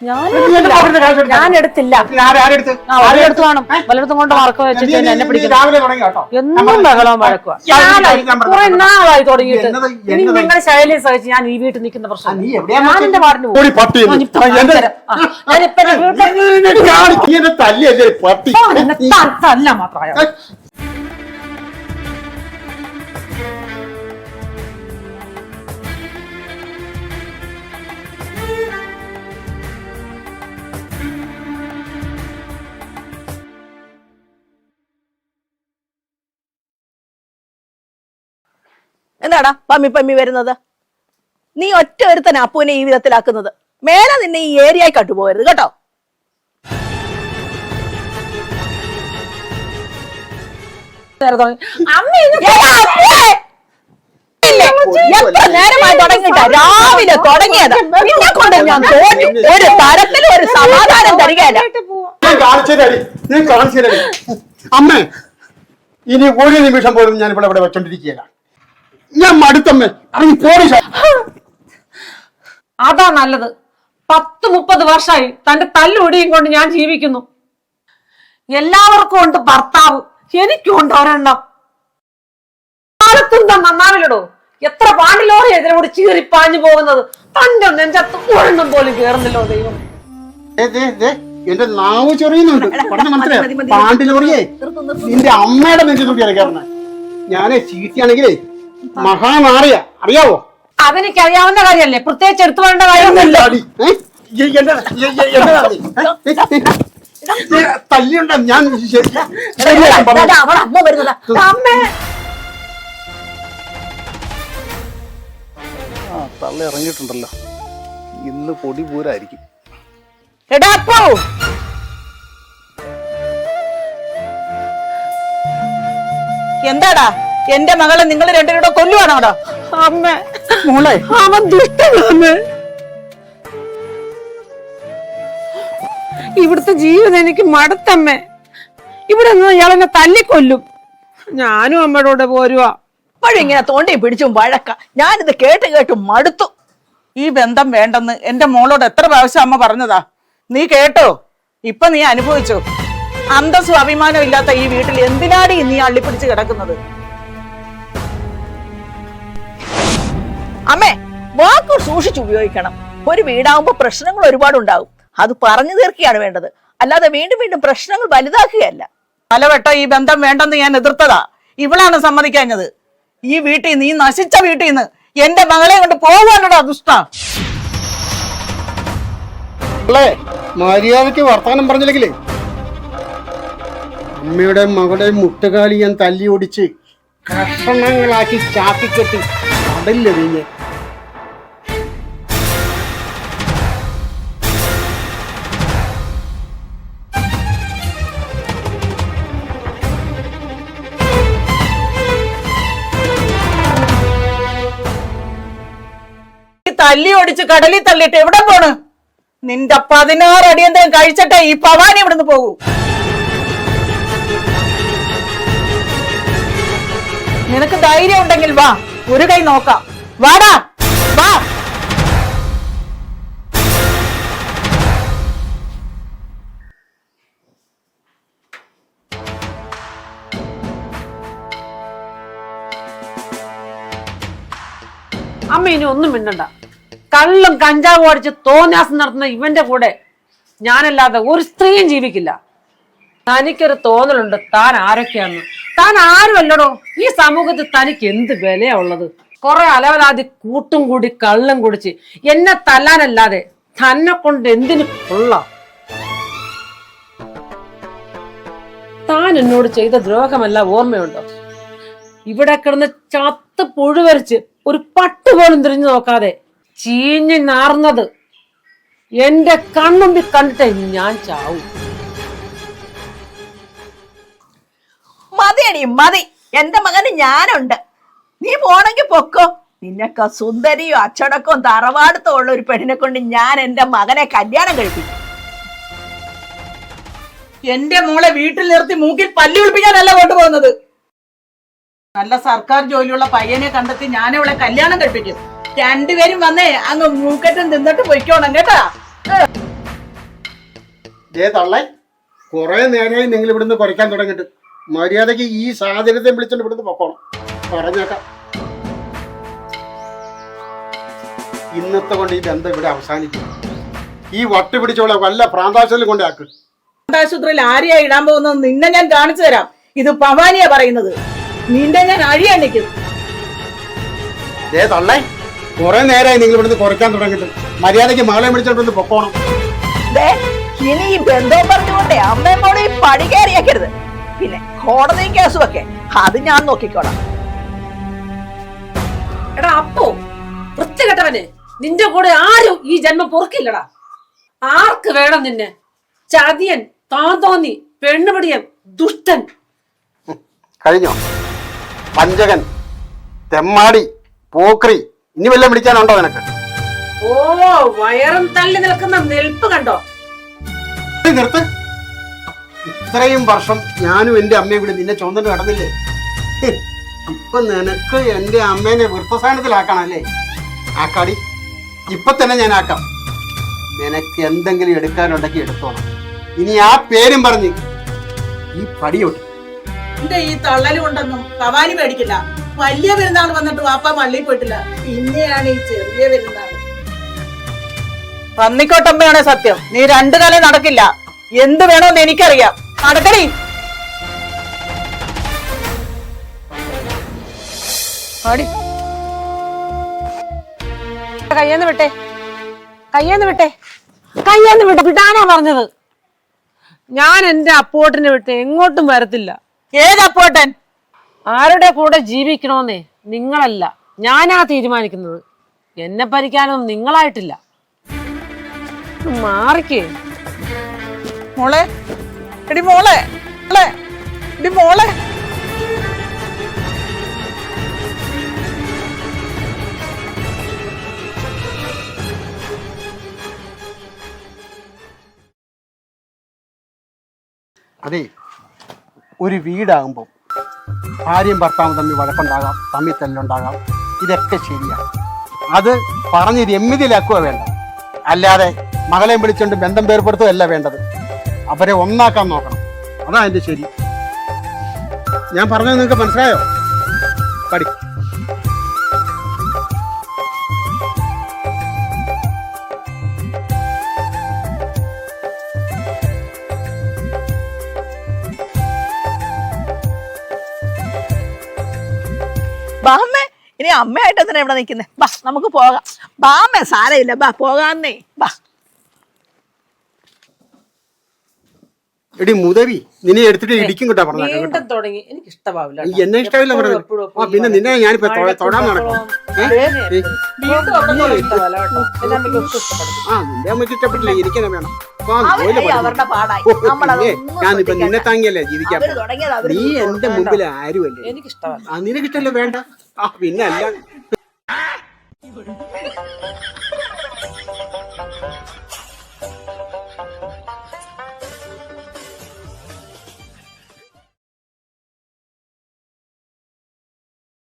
ഞാൻ എടുത്തില്ല. വല്ലയിടത്തും കാണും, വല്ലയിടത്തും കൊണ്ട് മറക്കുക വെച്ചിട്ട് എന്നെ പിടിക്കുന്നു. എന്നും ബഹളവും വഴക്കുക. കുറെ നാളായി തുടങ്ങിയിട്ട്. ഇനി നിങ്ങളുടെ ശൈലി സഹിച്ച് ഞാൻ ഈ വീട്ടിൽ നിൽക്കുന്ന പ്രശ്നം ഞാൻ എന്റെ പാട്ടിന് തല്ല മാത്രമായ എന്താടാ പമ്മി പമ്മി വരുന്നത്? നീ ഒറ്റ ഒരുത്തന അപ്പുവിനെ ഈ വിധത്തിലാക്കുന്നത്. മേലെ നിന്നെ ഈ ഏരിയയിൽ കട്ടുപോകരുത് കേട്ടോ. എത്ര നേരമായി തുടങ്ങിയിട്ടാ? രാവിലെ തുടങ്ങിയത്. നിന്നെ കൊണ്ട് ഞാൻ തോന്നി ഒരു തരത്തിലും ഒരു സമാധാനം തരികയല്ല. അമ്മേ, ഇനി ഒരു നിമിഷം പോലും ഞാൻ ഇവിടെ വെച്ചോണ്ടിരിക്കുകയല്ല. ഞാൻ മടുത്തമ്മേ. അതാ നല്ലത്. 10-30 വർഷമായി തന്റെ തല്ലൊടിയും കൊണ്ട് ഞാൻ ജീവിക്കുന്നു. എല്ലാവർക്കും ഉണ്ട് ഭർത്താവ്, എനിക്കുണ്ട് ഒരെണ്ണം. കാലത്തും നന്നാവില്ലടോ. എത്ര പാണ്ടിലോറി എതിരോട് ചീറിപ്പാഞ്ഞു പോകുന്നത്. തന്റെ നെഞ്ചത്ത് ഒരെണ്ണം പോലും കേറുന്നില്ലോ ദൈവം. എന്റെ നാവ് ചൊറിയുന്നുണ്ട്. പാണ്ടിലോറിയേ നിന്റെ അമ്മയുടെ നെഞ്ചിലൂടെയാണ് കയറുന്നത്. ഞാനേ ചീറ്റിയാണെങ്കിലേ മഹാനാറിയ അറിയാവോ? അതെനിക്കറിയാവുന്ന കാര്യല്ലേ, പ്രത്യേകിച്ച് എടുത്തു വേണ്ട കാര്യമൊന്നുമില്ല. തല്ലിയുണ്ട ഞാൻ അമ്മ വരുന്നതാ. തള്ള ഇറങ്ങിയിട്ടുണ്ടല്ലോ. ഇന്ന് പൊടി പൂരായിരിക്കും. എടാ അപ്പു, എന്താടാ എന്റെ മകളെ നിങ്ങൾ രണ്ടുപേരുടെ കൊല്ലുവാണോടാ? അമ്മ മോളെ, അവൻ ദുഷ്ടനാണ്. ഇവിടുത്തെ ജീവിതം എനിക്ക് മടുത്തമ്മേ. ഇവിടെ നിന്ന് ഇയാളെന്നെ തല്ലിക്കൊല്ലും. ഞാനും അമ്മയുടെ കൂടെ പോരുവാ. ഇപ്പോഴും ഇങ്ങനെ തോണ്ടി പിടിച്ചും വഴക്ക. ഞാനിത് കേട്ട് കേട്ട് മടുത്തു. ഈ ബന്ധം വേണ്ടെന്ന് എന്റെ മോളോട് എത്ര പ്രാവശ്യം അമ്മ പറഞ്ഞതാ. നീ കേട്ടോ? ഇപ്പൊ നീ അനുഭവിച്ചോ? അന്തസ്സും അഭിമാനവും ഇല്ലാത്ത ഈ വീട്ടിൽ എന്തിനാടി നീ അള്ളിപ്പിടിച്ച് കിടക്കുന്നത്? അമ്മേ, വാക്ക് സൂക്ഷിച്ച് ഉപയോഗിക്കണം. ഒരു വീടാവുമ്പോ പ്രശ്നങ്ങൾ ഒരുപാടുണ്ടാവും. അത് പറഞ്ഞു തീർക്കുകയാണ് വേണ്ടത്, അല്ലാതെ വീണ്ടും വീണ്ടും പ്രശ്നങ്ങൾ വലുതാക്കുകയല്ല. പലവട്ടം ഈ ബന്ധം വേണ്ടെന്ന് ഞാൻ എതിർത്തതാ. ഇവളാണ് സമ്മതിക്കാഞ്ഞത്. ഈ വീട്ടിൽ നീ നശിച്ച വീട്ടിൽ നിന്ന് എന്റെ മകളെ കൊണ്ട് പോകാനുള്ള ദുഷ്ട. മര്യാദക്ക് വർത്താനം പറഞ്ഞില്ലെങ്കിലേ അമ്മയുടെ മകളുടെ മുട്ടുകാലി ഞാൻ തല്ലി ഓടിച്ച് കഷണങ്ങളാക്കി ചാക്കിക്കെട്ടി കടലില്ല നീങ്ങ. തല്ലി ഓടിച്ച് കടലിൽ തള്ളിയിട്ട് എവിടെ പോണ്? നിന്റെ 16 അടിയന്തരം കഴിച്ചിട്ടേ ഈ പവാനി ഇവിടുന്ന് പോകൂ. നിനക്ക് ധൈര്യം ഉണ്ടെങ്കിൽ വാ, ഒരു കൈ നോക്കാം. വാടാ, വാ. അമ്മ ഇനി ഒന്നും മിണ്ടണ്ട. കള്ളും കഞ്ചാവും അടിച്ച് തോന്നാസം നടത്തുന്ന ഇവന്റെ കൂടെ ഞാനല്ലാതെ ഒരു സ്ത്രീയും ജീവിക്കില്ല. തനിക്കൊരു തോന്നലുണ്ട് താൻ ആരൊക്കെയാന്ന്. താൻ ആരുമല്ലടോ. ഈ സമൂഹത്തിൽ തനിക്ക് എന്ത് വിലയാ ഉള്ളത്? കുറെ അലവലാതി കൂട്ടും കൂടി കള്ളും കുടിച്ച് എന്നെ തല്ലാനല്ലാതെ തന്നെ കൊണ്ട് എന്തിനു കൊള്ളാം? താൻ എന്നോട് ചെയ്ത ദ്രോഹമല്ല ഓർമ്മയുണ്ടോ? ഇവിടെ കിടന്ന് ചത്ത് പുഴുവരിച്ച് ഒരു പട്ട് പോലും തിരിഞ്ഞു നോക്കാതെ ചീഞ്ഞു നാർന്നത് എന്റെ കണ്ണുമ്പി കണ്ടിട്ടേ ഞാൻ ചാവും. മതിയടി മതി. എന്റെ മകന് ഞാനുണ്ട്. നീ പോണെങ്കിൽ പൊക്കോ. നിന്നൊക്കെ സുന്ദരിയും അച്ചടക്കവും തറവാടുത്തോ ഉള്ള ഒരു പെണ്ണിനെ കൊണ്ട് ഞാൻ എന്റെ മകനെ കല്യാണം കഴിപ്പിക്കും. എന്റെ മോളെ വീട്ടിൽ നിർത്തി മൂക്കിൽ പല്ലി ഒളിപ്പിക്കാനല്ല കൊണ്ടുപോകുന്നത്. നല്ല സർക്കാർ ജോലിയുള്ള പയ്യനെ കണ്ടെത്തി ഞാൻ അവളെ കല്യാണം കഴിപ്പിക്കും. രണ്ടുപേരും വന്നേ അങ്ങ് മൂക്കറ്റം തിന്നിട്ട് പൊയ്ക്കോണം കേട്ടാ. തള്ളേ കുറെ നേരമായി നിങ്ങൾ ഇവിടുന്ന് കുറയ്ക്കാൻ തുടങ്ങിയിട്ട്. മര്യാദക്ക് ഈ സാധനത്തെ വിളിച്ചോണ്ട് ഇവിടുന്ന് പൊക്കോണം. പറഞ്ഞേക്കാം, ഇന്നത്തെ കൊണ്ട് ഈ ബന്ധം ഇവിടെ അവസാനിക്കും. ഈ വട്ട് പിടിച്ചോളെ വല്ല പ്രാന്താശുപത്രിയിൽ കൊണ്ടാക്ക്. ആശുപത്രിയിൽ ആരെയാ ഇടാൻ പോകുന്നത് നിന്നെ ഞാൻ കാണിച്ചു തരാം. ഇത് ഭവാനിയാ പറയുന്നത്. നിന്റെ ഞാൻ അഴിയണിക്കും. തള്ളേ കുറെ നേരമായി നിങ്ങൾ ഇവിടുന്ന് കുറയ്ക്കാൻ തുടങ്ങിയിട്ട്. മര്യാദക്ക് മകളെ വിളിച്ചോണ്ട് ഇവിടുന്ന് പൊക്കോണം. ഇനി ഈ ബന്ധവും പറഞ്ഞുകൊണ്ടേ അമ്മയോട് ഈ പടി കയറിയാക്കരുത്. പിന്നെ കോടതിയും കേസും ഒക്കെ അത് ഞാൻ നോക്കിക്കോളാം. എടാ അപ്പോ വൃത്തികെട്ടവനെ, നിന്റെ കൂടെ ആരും ഈ ജന്മം പൊറുക്കില്ലടാ. ആർക്ക് വേണം നിന്നെ? ചതിയൻ, താന്തോന്നി, പെണ്ണുപിടിയൻ, ദുഷ്ടൻ. കഴിഞ്ഞോ? പഞ്ചകൻ, തെമ്മാടി, പോക്രി, ഇനി വല്ലതും വിളിക്കാനുണ്ടോ നിനക്ക്? ഓ, വയറും തള്ളി നിൽക്കുന്ന നെൽപ്പ് കണ്ടോ? നിർത്ത്. ഇത്രയും വർഷം ഞാനും എന്റെ അമ്മയും കൂടി നിന്നെ ചുമന്നിട്ട് നടന്നില്ലേ? ഇപ്പൊ നിനക്ക് എന്റെ അമ്മേനെ വൃത്തസ്ഥാനത്തിലാക്കണല്ലേ? ആക്കാടി, ഇപ്പൊ തന്നെ ഞാൻ ആക്കാം. നിനക്ക് എന്തെങ്കിലും എടുക്കാനുണ്ടെങ്കിൽ എടുത്തോണം. ഇനി ആ പേരും പറഞ്ഞ് ഈ പടിയോട്ട്. എന്റെ ഈ തള്ളല് കൊണ്ടൊന്നും ഭവാനി മേടിക്കില്ല. വലിയ പെരുന്നാൾ വന്നിട്ട് വാപ്പ പള്ളിയിൽ പോയിട്ടില്ല. പിന്നെയാണ് ഈ ചെറിയ പെരുന്നാൾ. പന്നിക്കോട്ടമ്മയാണ് സത്യം. നീ രണ്ടു കാലം നടക്കില്ല. എന്ത് വേണോന്ന് എനിക്കറിയാം. നടക്കടി. കയ്യെന്ന് വിട്ടേ, കയ്യെന്ന് വിട്ടേ, കയ്യെന്ന് വിട്ടേ. വിടാനാ പറഞ്ഞത്. ഞാൻ എന്റെ അപ്പോട്ടിനെ വിട്ട് എങ്ങോട്ടും വരത്തില്ല. ഏതപ്പോട്ടൻ? ആരുടെ കൂടെ ജീവിക്കണോന്നേ നിങ്ങളല്ല, ഞാനാ തീരുമാനിക്കുന്നത്. എന്നെ ഭരിക്കാനൊന്നും നിങ്ങളായിട്ടില്ല. മാറിക്കേ. മോളെ, എടി മോളെ, എടി മോളെ. അതെ, ഒരു വീടാകുമ്പോൾ ഭാര്യയും ഭർത്താവും തമ്മിൽ വഴക്കുണ്ടാകാം, തമ്മിൽ തല്ലുണ്ടാകാം. ഇതൊക്കെ ശരിയാണ്. അത് പറഞ്ഞ് രമ്യതയിലാക്കുക വേണ്ട. അല്ലാതെ മകളെയും വിളിച്ചുകൊണ്ട് ബന്ധം വേർപ്പെടുത്തുകയല്ല വേണ്ടത്. അവരെ ഒന്നാക്കാൻ നോക്കണം. അതാ എൻ്റെ ശരി. ഞാൻ പറഞ്ഞത് നിങ്ങൾക്ക് മനസ്സിലായോ? പടി. ബാമ്മേ, ഇനി അമ്മയായിട്ട് എന്തിനാ ഇവിടെ നിൽക്കുന്നേ? ബാ നമുക്ക് പോകാം. ബാമ്മേ, സാരമില്ല, ബാ പോകാന്നേ. ബാ. എടി മുതവി, നിന്നെ എടുത്തിട്ട് ഇടിക്കും കേട്ടോ പറഞ്ഞ. വീണ്ടും തുടങ്ങി. എനിക്ക് ഇഷ്ടമാവില്ല. എന്നെ ഇഷ്ടമില്ല പറഞ്ഞത്. പിന്നെ നിന്നെ ഞാനിപ്പോ തൊടാൻ നടക്കും. നിന്റെ അമ്മയ്ക്ക് ഇഷ്ടപ്പെട്ടില്ല, എനിക്കെന്നെ വേണം. അവരുടെ പാടായി. ഞാനിപ്പോ നിന്നെ താങ്ങിയല്ലേ ജീവിക്കാൻ. തുടങ്ങിയത് നീ എന്റെ മുമ്പിൽ ആരുമല്ലേ? എനിക്ക് ഇഷ്ടമല്ല. നിനക്കിഷ്ടമല്ല, വേണ്ട. പിന്നെ അല്ല